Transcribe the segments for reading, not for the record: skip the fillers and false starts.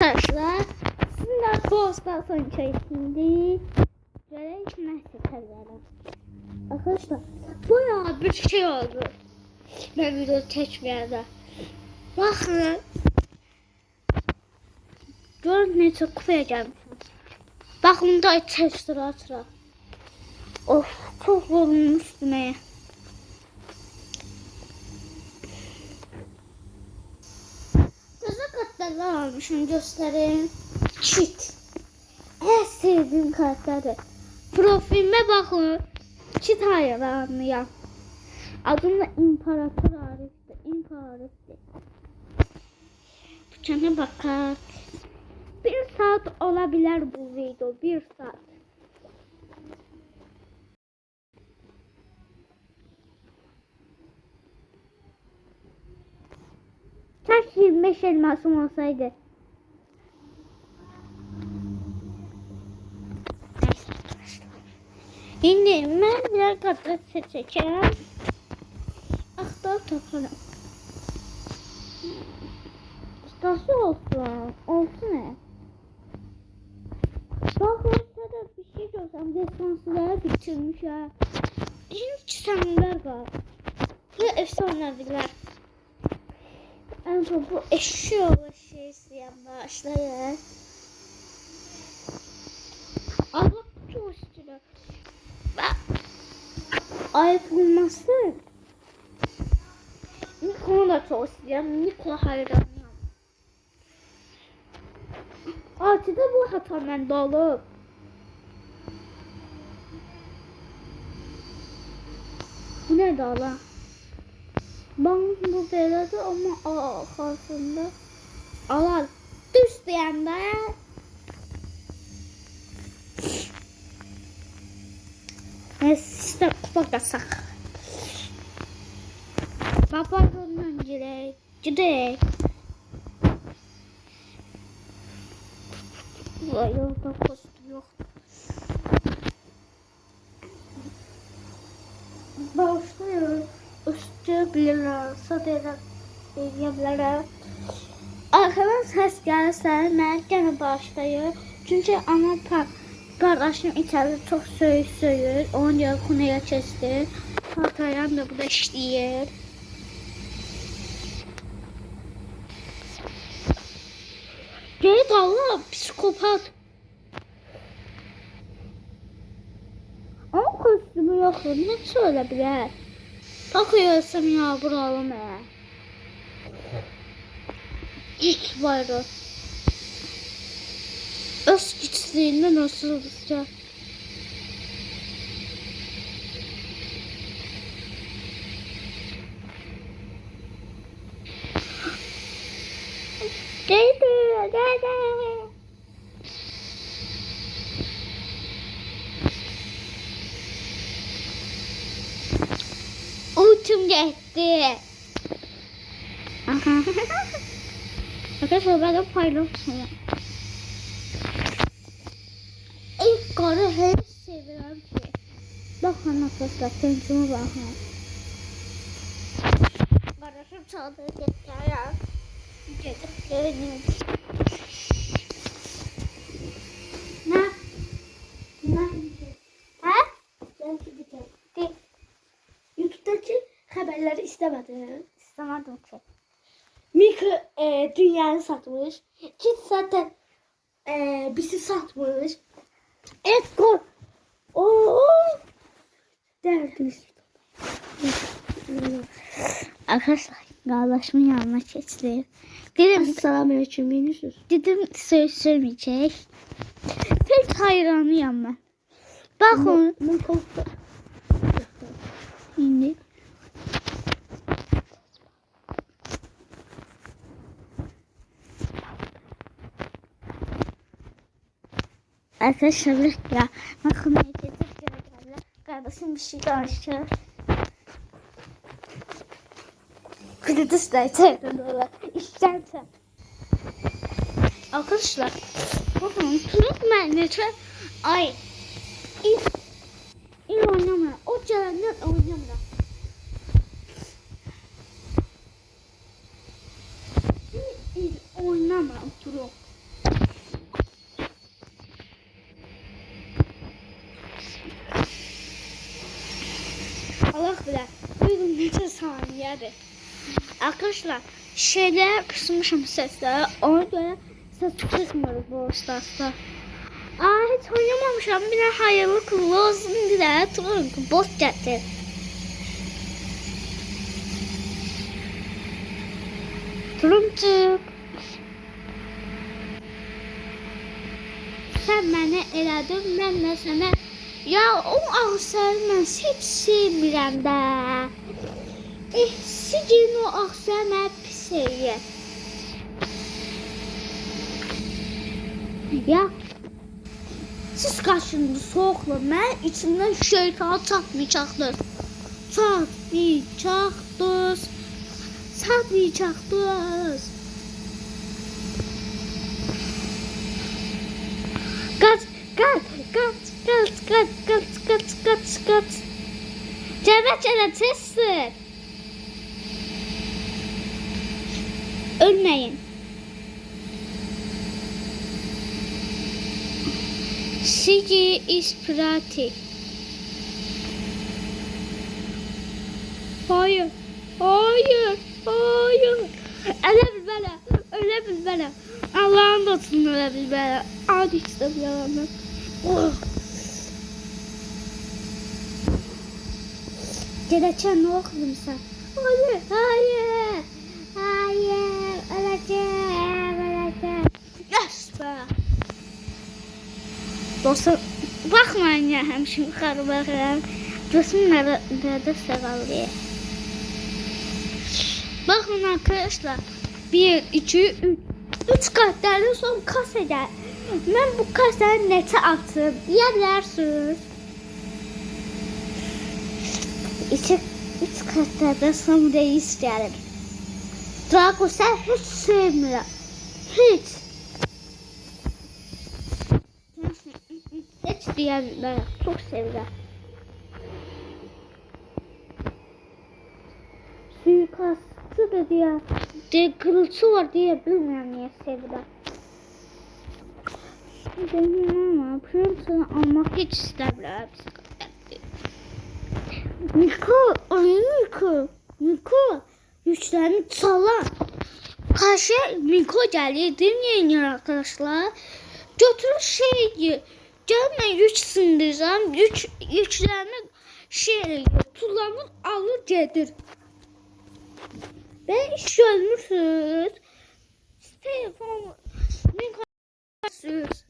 Arkadaşlar sizinle Ghostbusters içerisinde gerek meseleleri. Arkadaşlar bayağı bir şey oldu. Ben video çekmeyende. Bakın. Görün necə kupaya gəlmişəm. Baxın da çək sıra. Of, çok yorulmuştum ya. Gözə karakterler almışım, göstereyim. Cheat. En sevdiğim karakteri. Profilime bakın. Cheat hayranıyım. Adım da İmparator Arif'ti. Bıçağına bakak. 1 saat olabilir bu video. 1 saat. Kaç 25 elmasım olsaydı. Şimdi ben birer katlı seçeceğim. Aktar takalım. Nasıl olsun? Olsun ne? Bak ortada bir şey görsem destansıları bitirmiş ha. Şimdi çizenler var. Ve efsaneviler. En son bu eşya şeysi başlayın. Allah çok istiyor. Ayıp olmasın. Nikola da çok istiyorum. Nikola hayranıyım. Artıda bu hata bende olup. Bu ne dağla? Ben bu belada ama arkasında alar düz diyende işte kupa kasak. Babanın girek. Yolda kostüm yok. Başlıyoruz. Üstü bilirler, sadece yiyebilirler. Arkadan ses gelirse mən gene başlayır. Çünkü ana kardeşim içeride çok söyür. Onun göre konuya kestir. Hatayam da burada işleyir. Geri dağlı psikopat. Ama kostümü yok. Ne söyleyebilir? Bakıyorsam ya buralım ya. İlk bayrağı. Öz güçlüğünde nasıl olacak? Geldi. Uçum gitti. Arkadaşlar ben de paylaşacağım. İlk karı her seviyorum ki. Bakın arkadaşlar pençeme bakın. Kardeşim çaldığı gitti ya. Gidip gelin. Ne? Ha? Ben gideceğim. YouTube'daki haberleri istemedim ki. Mika dünyayı satmış. Kit zaten bizi satmış. Edgar derdimiz. Arkadaşlar kardeşimin yanına geçti. Dedim selamünaleyküm Yunus. Dedim söz söylemeyecek. Pek hayranıyım ben. Bakın. Şimdi. Arkadaşlar ya bakın kardeşim bir şey danışacak. Kırıdıslar çevrede işlerse. Arkadaşlar bakın turuk menneçe ay iyi oynamıyor. O cehennem oynamıyor. İyi oynamıyor turuk. seviyədir. Arkadaşlar şeyler kısmışım sesleri. Ona göre ses kısmıyor bu ustasda. Hiç oynamamışam. Bir de hayırlı kıllı olsun diye tutuyorum ki boş getir. Turumcuk. Sen beni elədin, mən də sənə. Ya o ağsarı mən heç sevmirəm də. Sigin o ağsarı mən pis eləyər. Ya siz kaçında soğukla mən içimdən şeytan çatmayacaqdır. Çatmayacaqdır. Kaç. Cəbə tezdir. Ölməyin. Sigi is pratik. Hayır. Öyle bil bana. Allah'ın dostunu öyle bil bana. Hadi işte bir yalanlar. Geleceksin ne okudun sen? Hayır. Öleceğim. Yes be. Dostum bakmayın ya həmişə yuxarı baxıram. Dostum nerede sağalıyor. Bakın arkadaşlar. 1, 2, 3 kartlardan son kasede. Ben bu kasede nete attım. Diyebilirsiniz. 3 kartlardan son reis geldim. Drago sen hiç sevmiyorum. Hiç diyebilirim. Çok seviyorum. Suikastı da diye kırılçı var diye bilmiyorum niye seviyorum. Benim ama Prince'ını almak hiç istemiyorum. Miko güçlerini çalan. Karşı Miko geldi dinleyin arkadaşlar. Götürün şeyi. Gelme güç sındıracağım. Güçlerini tullanır alır gelir. Ben iş görmüşsünüz. Telefon Miko'suz.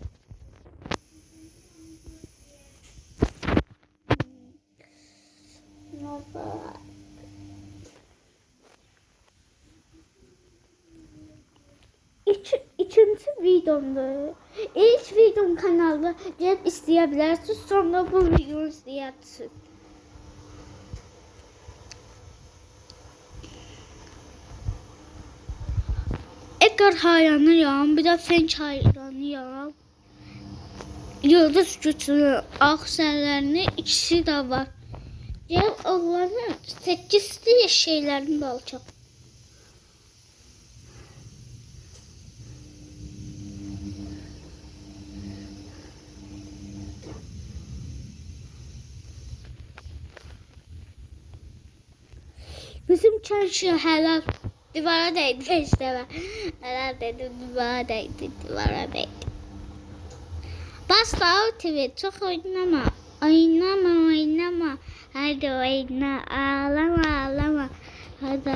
İkinci videomda. İlk videom kanalda gelip izleyebilirsiniz. Sonra bu videoyu izleyebilirsiniz. Edgar hayranıyam. Bir de Finch hayranıyam. Yıldız gücünü, aksiyonlarını ikisi de var. Gel onların 8'li şeylerini de alacağım. Bizim çarşı helal divara değdi işte. Helal dedim divara değdi. Bas daha TV çok oynama. Hadi oyna ağlama. Hadi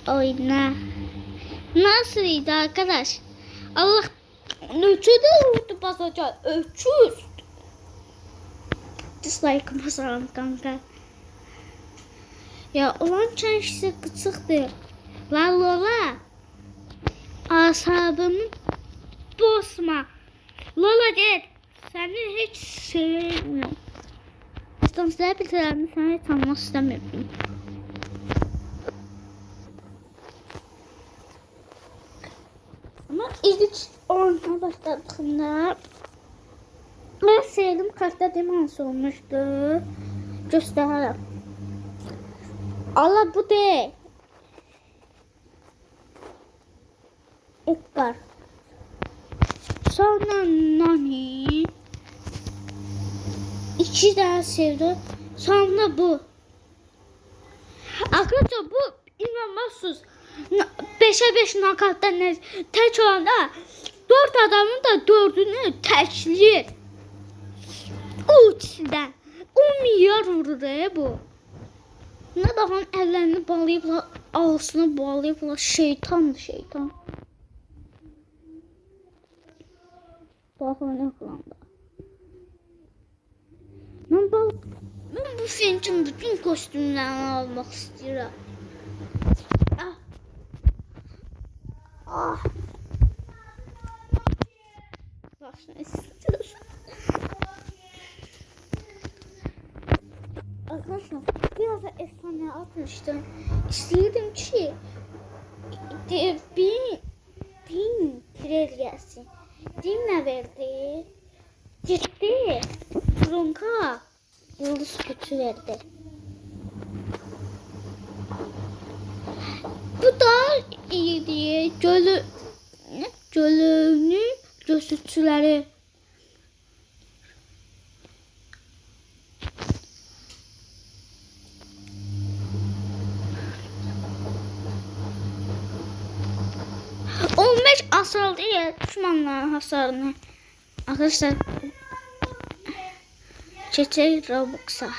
oyna. Nasıldı arkadaş? Allah ölçüde vurdu basacak. Ölçüz. Dislike basalım kanka. Ya olan çarşısı kısıktı. Lola. Asabımı bozma. Lola gel. Seni hiç sevmiyorum. İstansiyel bilgilerini sana hiç tanımak istemiyorum. Ama ilk oyuna başladığımda ben sevdiğim kartta demans olmuştu. Gösterelim. Allah bu de. Edgar. Sonra Nani. İki daha sevdi. Sonra bu. Arkadaşlar bu İnanmazsınız. 5'e 5 nakatdan tek olanda 4 adamın da 4'ünü təkləyir. O ikisidən. 10 milyar vurur bu. Ne daha ellerini bağlayıblar, ağzını bağlayıblar. Şeytandır, şeytan. Baxın ne qılanda. Ben bu film için bütün kostümlerini almak istiyorum. Ah. Ah. Başına istiyorsan. Arkadaşlar biraz da efsane atmıştım. İstiyordum ki bin tril gelsin. Din ne verdi? Ciddi. Trunka yıldız kötü verdi. Bu da iyiydi. Gölünün gözütçüleri. Asıl değil düşmanların hasarını. Arkadaşlar çeçek Robux'a.